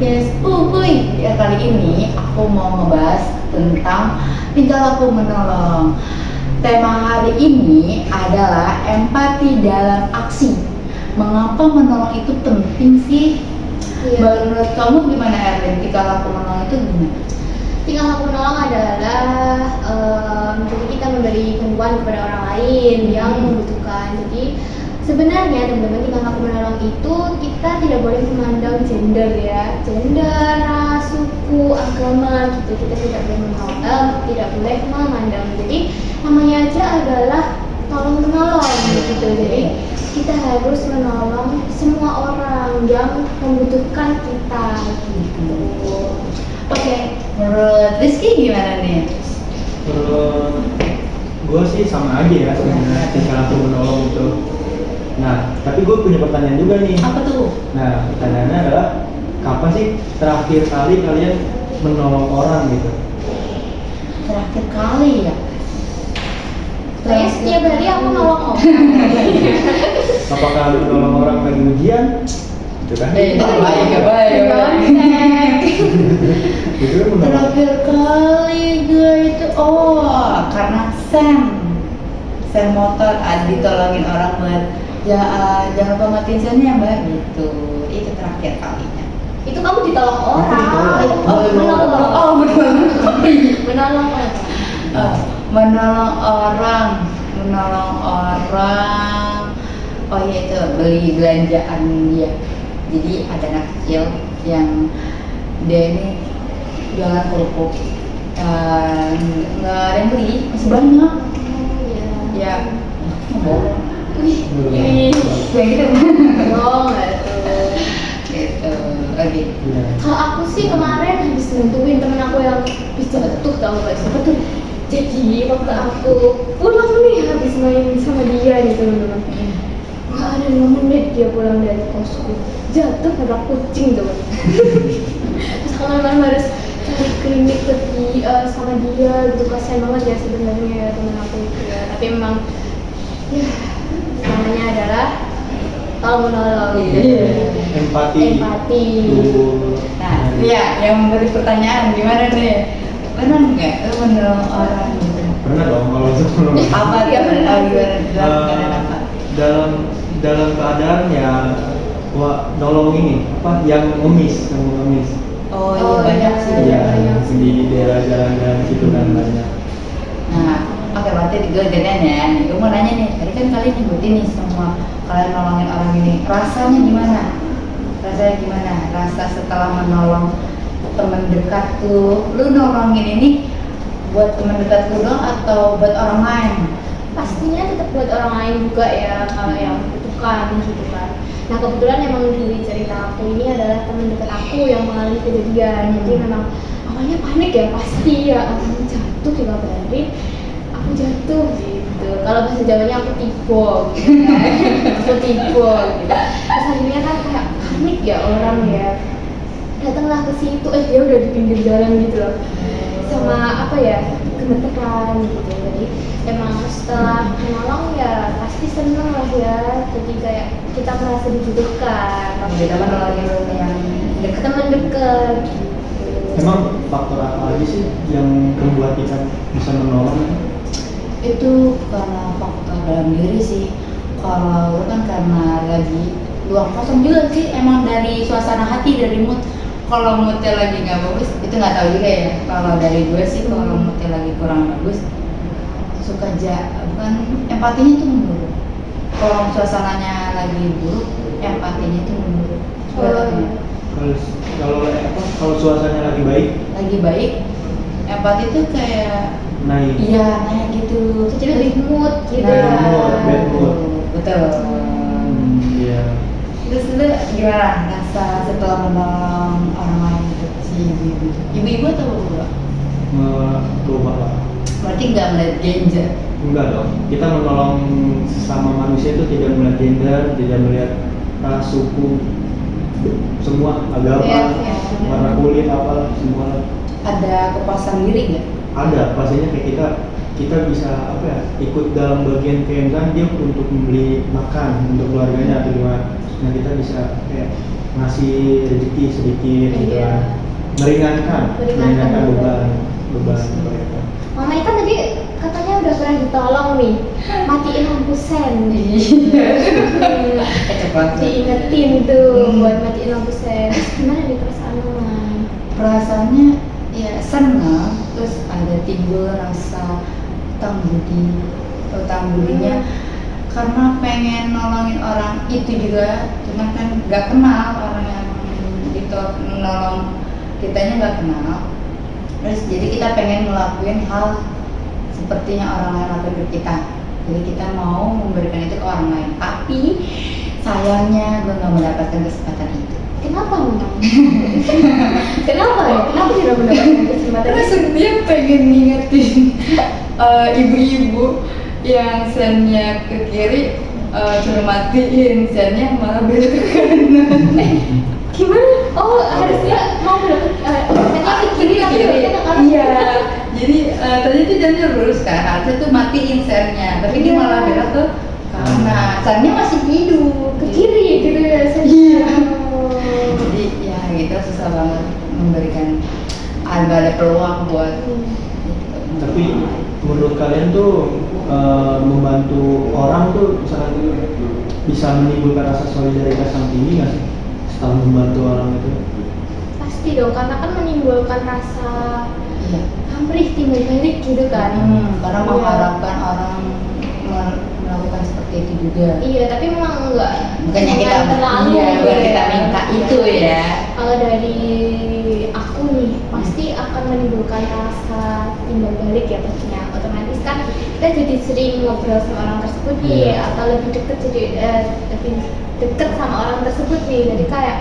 podcast Uhuy. Ya, kali ini aku mau ngebahas tentang tingkah laku menolong. Tema hari ini adalah empati dalam aksi. Mengapa menolong itu penting sih? Iya. Menurut kamu gimana, Erwin? Tingkah laku menolong itu gimana? Tingkah laku menolong adalah jadi kita memberi bantuan kepada orang lain yang membutuhkan. Jadi sebenarnya teman-teman, tingkah laku menolong itu kita tidak boleh memandang gender ya, gender, ras, suku, agama gitu. Kita tidak boleh tidak boleh memandang. Jadi namanya aja adalah tolong menolong gitu. Jadi kita harus menolong semua orang yang membutuhkan kita gitu. Oke, menurut Rizky gimana nih? Menurut gue sih sama aja ya sebenarnya tingkah laku menolong itu. Nah, tapi gue punya pertanyaan juga nih. Apa tuh? Nah, pertanyaannya adalah kapan sih terakhir kali kalian menolong orang gitu? Terakhir kali ya? Kayaknya setiap hari aku nolong orang. Apakah menolong orang lagi ujian? Gitu kan? Gak baik. Itu kan menolong. Terakhir kali gue itu, karena sen motor ditolongin orang buat jangan lupa matiin sennya mbak gitu. Itu terakhir kalinya. Itu kamu ditolong orang. Betul. Menolong orang. Menolong orang. Oh iya, itu beli belanjaan dia. Jadi ada anak kecil yang dia ini jualan kerupuk, nggak ada yang beli, masih banyak. Ya, bohong. Wih, Kayak gitu. bohong nggak tuh. Gitu. Oke. Iya. Kalau aku sih kemarin habis nentuin temen aku yang habis jatuh, tau gak sih? Betul. Jadi waktu aku pulang nih habis main sama dia nih teman-teman. Nggak ada 5 menit dia pulang dari kosku, jatuh pada kucing tuh. Terus kemarin harus cari klinik sama dia gitu, kasihan banget ya sebenarnya ya temen aku itu ya. Tapi memang ya namanya adalah tolong menolong. Iya. Empati. Tuh. Nah, iya, yang memberi pertanyaan gimana nih? Pernah nggak lu menolong orang gitu? Pernah dong kalau sebelum. Apa dia dalam keadaan apa? dalam keadaan ya nolong ini apa yang ngemis. Oh iya, banyak sih. Iya, banyak sih. di daerah jalan-jalan gitu kan banyak. Nah, oke, berarti gue gantian ya. Nih, gue mau nanya nih, tadi kan kalian nyebutin nih semua kalian nolongin orang ini. Rasanya gimana? Rasa setelah menolong teman dekat tuh, lu nolongin ini buat teman dekat lu doang atau buat orang lain? Pastinya tetap buat orang lain juga ya, kalau yang membutuhkan gitu kan. Nah kebetulan emang di cerita aku ini adalah teman dekat aku yang mengalami kejadian. Jadi memang awalnya panik ya, pasti ya, aku jatuh dikabarin aku jatuh gitu. Kalau bahasa Jawanya aku tibo gitu kan. Aku tibo gitu. Terus akhirnya kan kayak panik ya orang ya, datanglah ke situ, dia udah di pinggir jalan gitu loh, sama apa ya, gemeteran gitu. Jadi emang setelah menolong ya pasti seneng lah ya, jadi kayak kita merasa dibutuhkan. Kita menolongin yang dekat. Teman dekat gitu. Emang faktor apa aja sih yang membuat kita bisa menolong? Itu karena faktor dalam diri sih. Kalau lu kan karena lagi luang kosong juga sih, emang dari suasana hati, dari mood. Kalau moodnya lagi nggak bagus, itu nggak tahu juga ya. Kalau dari gue sih, kalau moodnya lagi kurang bagus, suka bukan empatinya tuh menurun. Kalau suasananya lagi buruk, empatinya tuh menurun. Kalau suasananya lagi baik, Empati tuh kayak naik. iya, naik gitu. Jadi lebih mood gitu. Bad mood. Betul. Iya. Terus lu gimana rasa setelah menolong orang lain gitu, si ibu-ibu atau bapak? Berubah lah. Berarti nggak melihat gender. Enggak dong. Kita menolong sesama manusia itu tidak melihat gender, tidak melihat ras, suku, semua agama, Iya. warna kulit apa semua. Ada kepuasan diri nggak? Ada, pastinya kayak kita bisa ikut dalam bagian kayak dia untuk membeli makan untuk keluarganya atau gimana. Nah kita bisa kayak ngasih rezeki sedikit gitu Iya. kan, meringankan Meringankan beban beban. mereka. Mama Ikan tadi katanya udah pernah ditolong nih, matiin lampu sen. Kecepatan. Diingetin tuh buat matiin lampu sen. Terus gimana nih perasaan Mama? Perasaannya ya senang, terus ada timbul rasa utang budinya karena pengen nolongin orang itu juga, cuman kan nggak kenal orang yang nolong kitanya, nggak kenal. Terus jadi kita pengen ngelakuin hal sepertinya orang lain lakuin ke kita, jadi kita mau memberikan itu ke orang lain, tapi sayangnya gue nggak mendapatkan kesempatan itu. Kenapa Mama? Kenapa ya? Kenapa tidak mendapatkan kesempatan? Terus dia pengen ngingetin ibu-ibu yang sennya ke kiri, suruh matiin sennya malah belok ke kanan. Gimana? Oh, harusnya mau sennya ke kiri tapi beloknya ke kanan. Iya, jadi tadi itu jamnya lurus kan, harusnya tuh matiin sennya, tapi dia malah belok ke kanan. Sennya masih hidup Ke kiri gitu ya sennya. Iya. Oh. Jadi ya gitu, susah banget memberikan, ada peluang buat Tapi menurut kalian tuh membantu orang tuh misalkan bisa menimbulkan rasa solidaritas yang tinggi nggak sih setelah membantu orang itu? Pasti dong, karena kan menimbulkan rasa iya. pamrih timbul balik gitu kan. Karena Iya. mengharapkan orang melakukan seperti itu juga. Iya, tapi memang enggak. Bukannya kita jangan terlalu iya, gitu bukan ya. kita minta itu ya. Kalau dari aku nih, pasti akan menimbulkan rasa timbal balik ya pastinya. Otomatis kan kita jadi sering ngobrol sama orang tersebut nih, Iya. atau lebih deket jadi lebih deket sama orang tersebut nih. Jadi kayak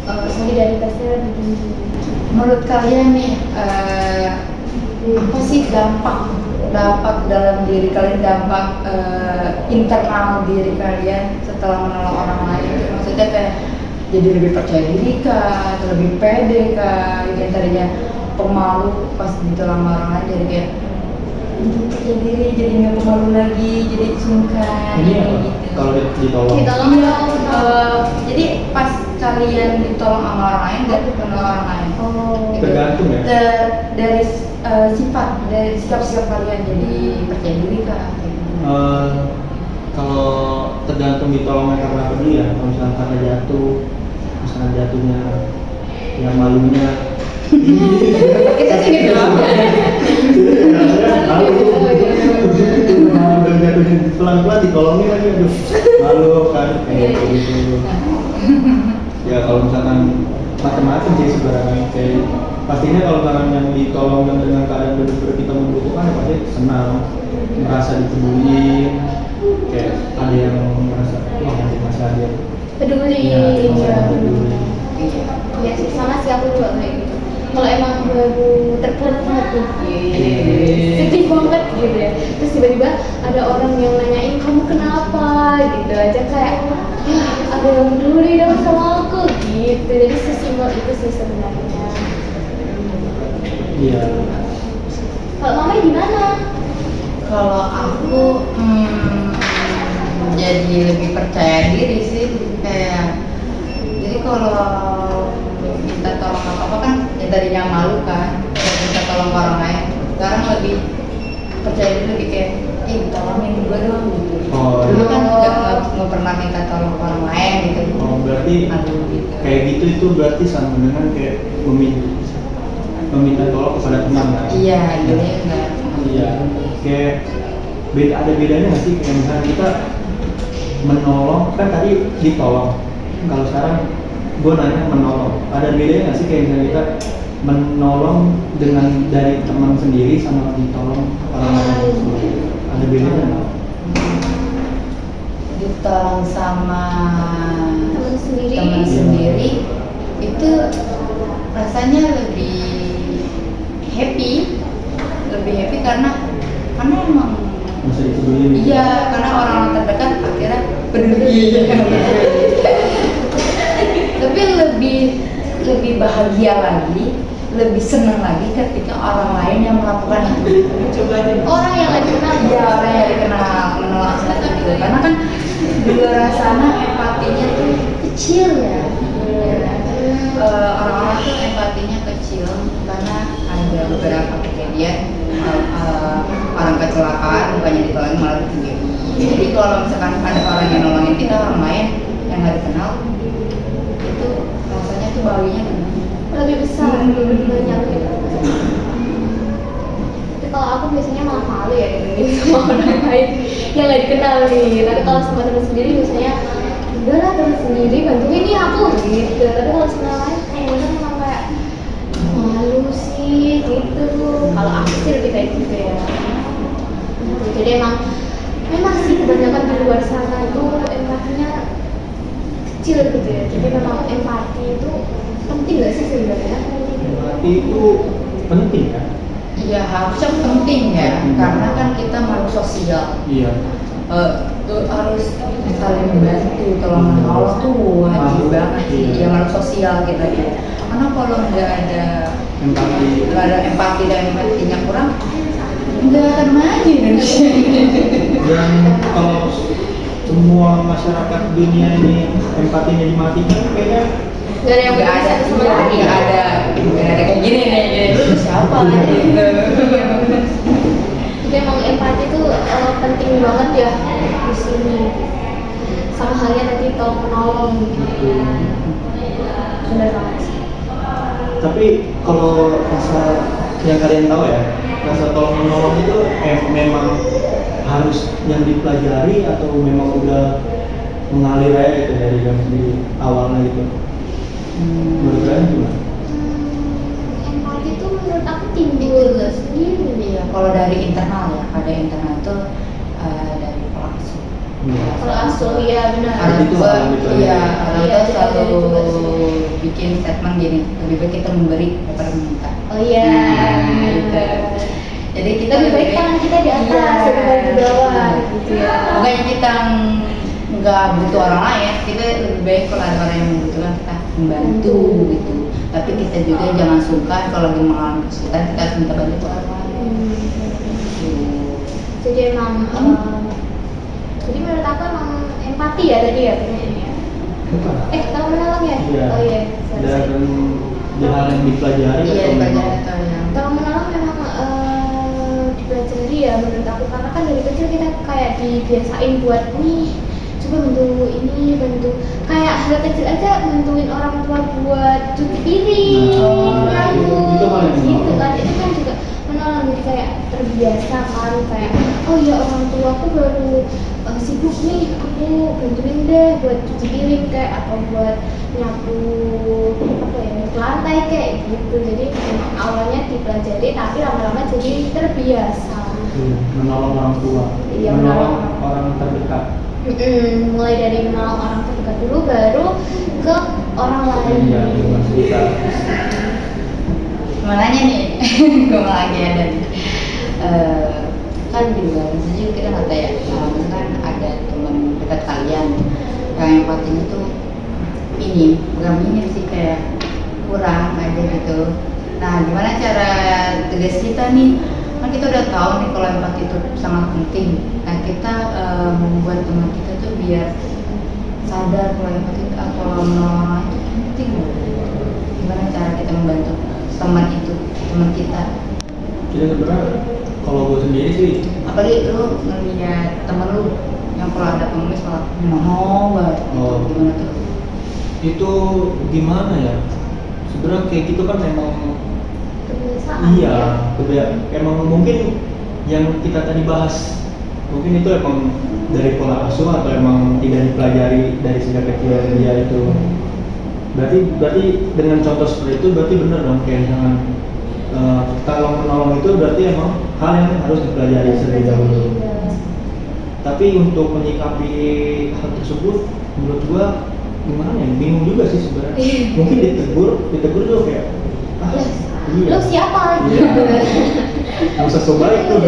solidaritasnya lebih tinggi. Menurut kalian nih apa sih dampak dalam diri kalian, dampak internal diri kalian setelah menolong orang lain? Maksudnya kayak jadi lebih percaya diri kah, atau lebih pede kah? Yang tadinya pemalu pas ditolong orang lain jadi kayak lebih percaya diri, jadi nggak pemalu lagi, jadi sungkan Ini apa? gitu. Kalau ditolong. Ditolong Iya, dong. jadi pas kalian ditolong sama orang lain, gak menolong orang lain. Oh. Gitu. Tergantung ya? Dari sifat, dari sikap-sikap kalian jadi percaya diri kah? Kayak gimana? Kalau tergantung ditolongnya karena apa dulu ya, kalau misalnya karena jatuh, misalnya jatuhnya yang malunya Kita sih gitu aja. malu udah jatuhnya pelan-pelan ditolongin lagi, aduh malu kan kayak gitu. Ya kalau misalkan macam-macam sih sebenarnya, kayak pastinya kalau misalkan yang ditolong dan dengan keadaan benar-benar kita membutuhkan ya pasti senang, merasa dipeduliin, kayak ada yang merasa wah nanti masih ada Peduli. ya, masih ada peduli. Iya sih, sama sih aku juga kayak gitu. Kalau emang baru terpuruk banget tuh, sedih banget gitu ya. Terus tiba-tiba ada orang yang nanyain kamu kenapa gitu aja, kayak ya ada yang peduli dong sama aku gitu. Jadi sesimpel itu sih sebenarnya. Iya. Kalau Mama gimana? Kalau aku jadi lebih percaya diri sih, kayak jadi kalau minta tolong apa kan yang tadinya malu kan, minta tolong orang lain, sekarang lebih percaya diri, lebih kayak tolongin gue dong gitu. Oh, Dulu kan nggak pernah minta tolong orang lain gitu. Oh berarti Aduh gitu. kayak gitu itu berarti sama dengan kayak meminta tolong kepada teman kan? Iya, jadi enggak. Iya. Kayak ada bedanya nggak sih, kayak misalnya kita menolong kan tadi ditolong, kalau sekarang gue nanya menolong, ada bedanya nggak sih kayak misalnya kita menolong dengan dari teman sendiri sama ditolong orang lain? Ada bedanya nggak? Ditolong sama Teman sendiri. teman sendiri itu rasanya lebih happy karena emang Masa dipeduli? iya, karena orang terdekat akhirnya peduli. Tapi lebih bahagia lagi, lebih senang lagi ketika orang lain yang melakukan itu. Orang yang lagi kenal. Iya, orang yang dikenal menolong kita gitu. Karena kan di luar sana empatinya tuh kecil ya. Orang-orang tuh empatinya kecil karena ada beberapa kejadian orang kecelakaan bukannya ditolongin malah ditinggalin. Jadi kalau misalkan ada orang yang nolongin kita, orang lain yang nggak dikenal, itu rasanya tuh bawinya lebih besar, lebih banyak gitu. Tapi kalau aku biasanya malah malu ya gitu sama orang lain yang nggak dikenal nih. Tapi kalau sama teman sendiri biasanya udahlah, teman sendiri bantuin nih aku gitu. Tapi kalau sama orang lain kadang memang kayak malu sih gitu. Kalau aku sih lebih kayak gitu ya. Gitu. Jadi memang sih kebanyakan di luar sana tuh empatinya kecil gitu ya. Jadi memang empati itu penting gak sih sebenarnya? Empati itu penting kan? Iya, harusnya penting ya, karena kan kita makhluk sosial. Iya. Harus saling membantu, tolong menolong tuh wajib banget sih, ya makhluk sosial kita ya. Karena kalau nggak ada empati dan empatinya kurang, nggak akan maju Indonesia. Dan kalau semua masyarakat dunia ini empatinya dimatikan, kayaknya Gak ada yang nggak ada, sama lain. nggak ada kayak gini nih. Lu siapa gitu? Jadi emang empati itu penting banget ya di sini. Sama halnya tadi tolong menolong gitu. Benar banget sih. tapi kalau rasa yang kalian tahu ya, rasa tolong menolong itu memang harus yang dipelajari atau memang udah mengalir aja gitu dari awalnya gitu. Menurut kalian gimana? Empati itu menurut aku timbul sendiri. Iya, kalau dari internal ya, ada internal itu dari pola asuh. Kalau asuh ya benar. Ada itu hal yang dipelajari. Iya, Iya, kita itu selalu ada juga sih. bikin statement gini, lebih baik kita memberi daripada meminta. Oh iya. Nah, gitu. Jadi kita Lebih baik tangan kita di atas daripada di bawah gitu ya. Bukannya kita nggak butuh orang lain, kita lebih baik kalau ada orang yang membutuhkan kita membantu gitu. Tapi kita juga jangan sungkan kalau lagi mengalami kesulitan kita harus minta bantu ke orang lain. Gitu. Jadi emang jadi menurut aku emang empati ya tadi ya pertanyaannya. Bukan. Kalau menolong ya? Iya. Oh iya. Dan di hal yang dipelajari Iya, atau memang dipelajari atau yang Kalau menolong memang dipelajari ya menurut aku, karena kan dari kecil kita kayak dibiasain buat nih coba bantu ini, bantu kayak hal kecil aja bantuin orang tua buat cuci piring, Nah, itu kan yang gitu menolong. kan, itu kan juga menolong. Jadi kayak terbiasa kan, kayak oh ya orang tua aku baru sibuk nih, aku bantuin deh buat cuci piring kayak atau buat nyapu apa ya, nyapu lantai kayak gitu. Jadi memang awalnya dipelajari tapi lama-lama jadi terbiasa. menolong orang tua, Iya, menolong menolong. orang terdekat. Mulai dari menolong orang terdekat dulu, baru ke orang lain. Iya, lingkungan sekitar. Makanya nih, gue lagi ada nih. Kan di luar sana juga kita nggak tahu ya, misalkan ada teman dekat kalian yang empatinya tuh minim, bukan minim sih, kayak kurang aja gitu. Nah, gimana cara tegas kita nih? Kan kita udah tahu nih kalau empati itu sangat penting. Nah, kita membuat teman kita tuh biar sadar kalau empati atau menolong itu penting. Gimana cara kita membantu teman itu, teman kita? Jadi sebenarnya kalau gue sendiri sih, Apalagi lu ngeliat temen lu yang kalau ada pengemis malah mau banget. Oh. Gimana tuh? itu gimana ya? Sebenarnya kayak gitu kan memang Kebiasaan iya, ya. emang mungkin yang kita tadi bahas mungkin itu emang dari pola asuh atau emang tidak dipelajari dari sejak kecil dia itu. Berarti dengan contoh seperti itu berarti benar dong, kayak misalkan kalau menolong itu berarti emang hal yang harus dipelajari terlebih dahulu. Tapi untuk menyikapi hal tersebut menurut gua gimana ya, bingung juga sih sebenarnya. Mungkin ditegur juga kayak Lo siapa? Iya. Nggak usah so baik tuh.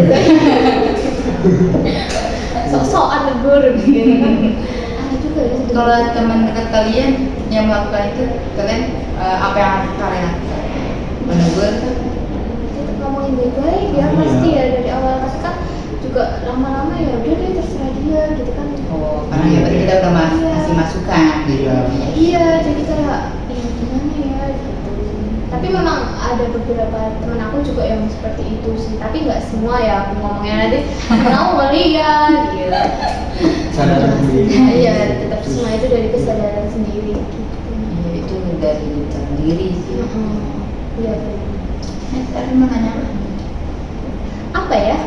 Sok-sokan negur gitu kan. Ada juga ya. Kalau teman dekat kalian yang melakukan itu, kalian apa yang kalian lakukan? Menegur? Kita ngomongin baik-baik ya, Iya. pasti ya dari awal. Tapi kan juga lama-lama ya udah deh terserah dia gitu kan. Oh, karena ya berarti kita udah masing masukan gitu. Iya. Iya, jadi kayak gimana ya gitu. Tapi memang ada beberapa teman aku juga yang seperti itu sih, tapi nggak semua ya, aku ngomongnya nanti mau melihat gitu. Sadar sendiri. Iya, tetap semua itu dari kesadaran sendiri gitu. Iya, itu dari kita sendiri sih. Iya. Tadi mau nanya Apa ya?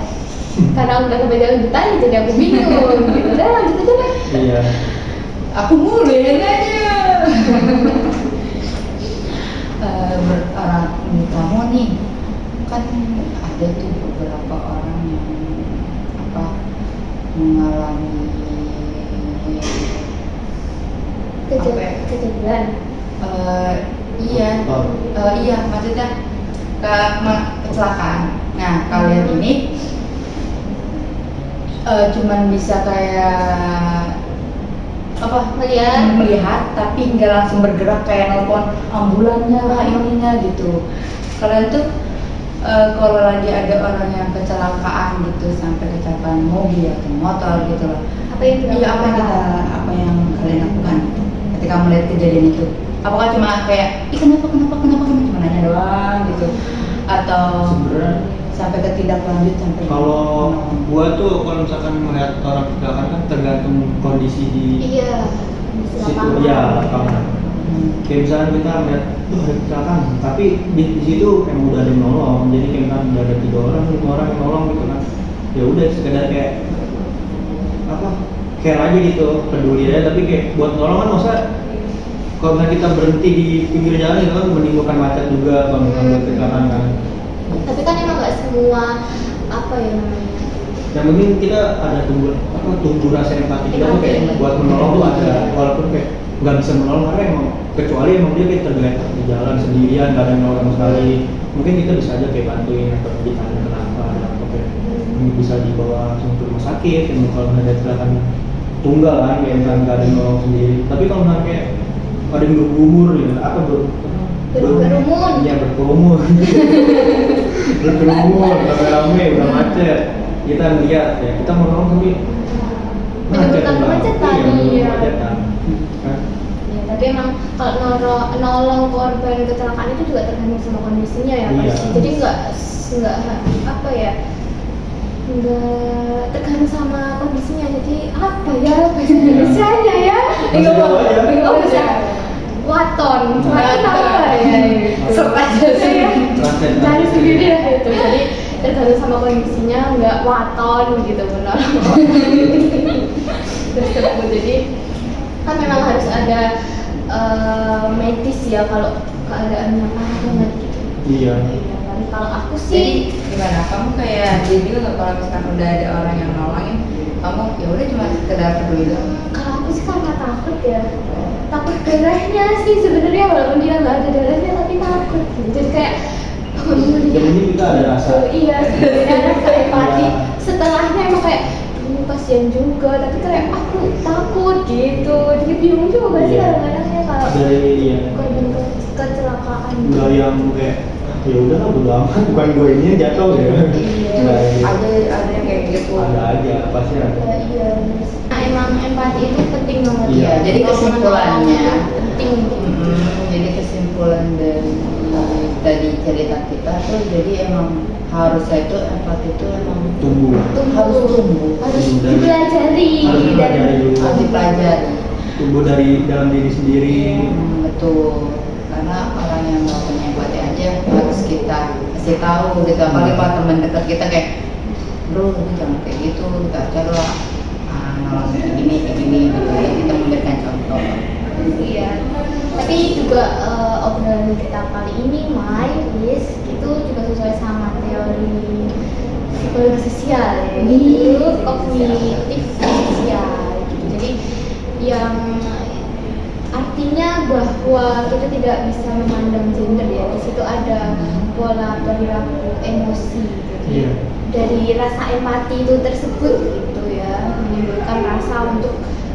Karena udah kebanyakan bertanya jadi aku bingung gitu. Udah lanjut aja lah. Iya. aku mulu yang nanya. Orang kamu nih kan ada tuh beberapa orang yang apa mengalami apa ya? Kejadian. Iya, iya maksudnya kecelakaan. Nah kalian ini cuman bisa kayak apa melihat tapi nggak langsung bergerak kayak nelpon ambulannya lah ininya gitu. Kalian tuh kalau lagi ada orang yang kecelakaan gitu sampai kecelakaan mobil atau motor gitu lah, Apa yang iya apa yang kalian lakukan ketika melihat kejadian itu? Apakah cuma kayak kenapa cuma nanya doang gitu, atau Sebenarnya sampai ke tindak lanjut sampai kalau gua tuh kalau misalkan melihat orang kecelakaan kan tergantung kondisi di Iya. situ ya lapangan. Kayak misalnya kita melihat ada kecelakaan, tapi di situ emang udah ada yang nolong, jadi kayak misalnya udah ada 3 orang, 5 orang yang nolong gitu kan. Ya udah sekedar kayak apa? Care aja gitu, peduli aja, tapi kayak buat nolong kan masa kalau misalnya kita berhenti di pinggir jalan itu kan menimbulkan macet juga kalau misalnya buat kecelakaan kan. Tapi kan emang nggak semua apa ya namanya. Yang penting kita ada tumbuh rasa empati kita tuh kayak buat menolong tuh ada, walaupun kayak nggak bisa menolong karena emang kecuali emang dia kayak tergeletak di jalan sendirian nggak ada yang nolong sama sekali, mungkin kita bisa aja kayak bantuin atau ditanya kenapa ada apa kayak ini bisa dibawa langsung ke rumah sakit yang kalau ada kecelakaan tunggal kan kayak misalnya nggak ada yang nolong sendiri. Tapi kalau misalnya kayak ada yang berumur ya apa Berkerumun. iya berkerumun berkerumun rame-rame udah macet kita ngeliat ya kita mau nolong tapi Menimbulkan kemacetan, iya. kemacetan kan. Ya, tapi emang kalau nolong korban kecelakaan itu juga tergantung sama kondisinya ya Iya. pasti. Jadi nggak apa ya, nggak tergantung sama kondisinya. Jadi apa ya bahasa Indonesianya ya? Bahasa Jawa aja. Oh bisa. Waton apa ya? Serta aja sih. Translate Cari nanti. sendiri lah itu. Jadi tergantung sama kondisinya, nggak waton gitu benar. Tersebut. Jadi kan memang harus ada medis ya kalau keadaannya parah banget gitu. Iya. Iya kan. Kalau aku Jadi sih gimana? Kamu kayak dia juga nggak kalau misalkan udah ada orang yang nolongin, kamu ya udah cuma sekedar peduli doang. kalau aku sih kan nggak takut ya. Takut darahnya sih sebenarnya, walaupun dia nggak ada darahnya tapi takut gitu. Jadi kayak Yang penting kita ada rasa. Iya, sebenarnya rasa empati. Iya. Setelahnya emang kayak kasihan juga, tapi kayak aku takut gitu. Jadi bingung juga sih Iya. kadang-kadang ya kalau Dari iya. korban kecelakaan. Enggak yang kayak ya udah lah bodo amat bukan gue ini yang jatuh ya. Iya. Nggak, iya. Ada yang kayak gitu. Ada aja pasti ada. Ya, iya. Nah, emang empati itu penting banget. Iya, ya. jadi Kalau kesimpulannya penting. Jadi kesimpulan dari tadi cerita kita tuh jadi emang harusnya itu empati itu emang Tumbuh. harus tumbuh, Harus Tumbuh dari- dipelajari. harus dipelajari dulu. harus dipelajari. Tumbuh dari dalam diri sendiri. Betul, karena orang yang nggak punya empati aja harus kita kasih tahu gitu, apalagi kalau teman dekat kita kayak bro ini jangan kayak gitu, kita coba nolong kayak gini gitu, kita memberikan contoh. Iya. Tapi juga obrolan kita kali ini, Mai, Liz, itu juga sesuai sama teori psikologi sosial ya. Itu kognitif sosial. Gitu. Jadi yang artinya bahwa kita tidak bisa memandang gender ya. Di situ ada pola perilaku emosi. Jadi Iya. dari rasa empati itu tersebut gitu ya, menimbulkan rasa untuk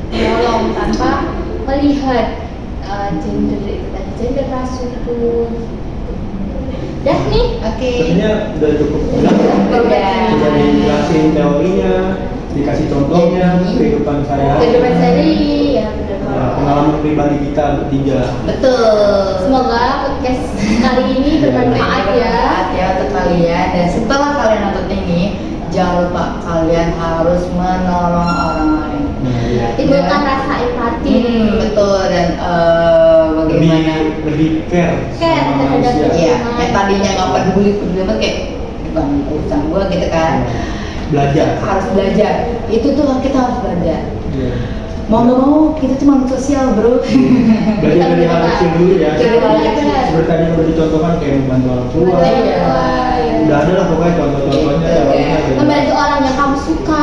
menolong tanpa melihat gender itu tadi, gender, ras, suku. Dah nih. Oke. Sebenarnya udah cukup jelas. Udah. Sudah dijelasin teorinya, dikasih contohnya, kehidupan sehari-hari. Kehidupan sehari ya benar banget. pengalaman pribadi kita bertiga. Betul. Semoga podcast kali ini bermanfaat ya. Bermanfaat ya untuk kalian, dan setelah kalian nonton ini jangan lupa kalian harus menolong orang lain. Nah, iya. Timbulkan rasa empati. Betul, dan bagaimana lebih care Care sama terhadap manusia. Iya, yang tadinya nggak peduli banget kayak bukan urusan gue gitu kan. Belajar. Harus belajar. Itu tuh kita harus belajar. Iya. Mau nggak mau kita cuma sosial bro. Belajar dari hal kecil dulu ya. Dari hal kecil. Seperti tadi udah dicontohkan kayak membantu orang tua. Iya. Udah ada lah pokoknya contoh-contohnya. Iya. dalamnya ada. Membantu orang yang kamu suka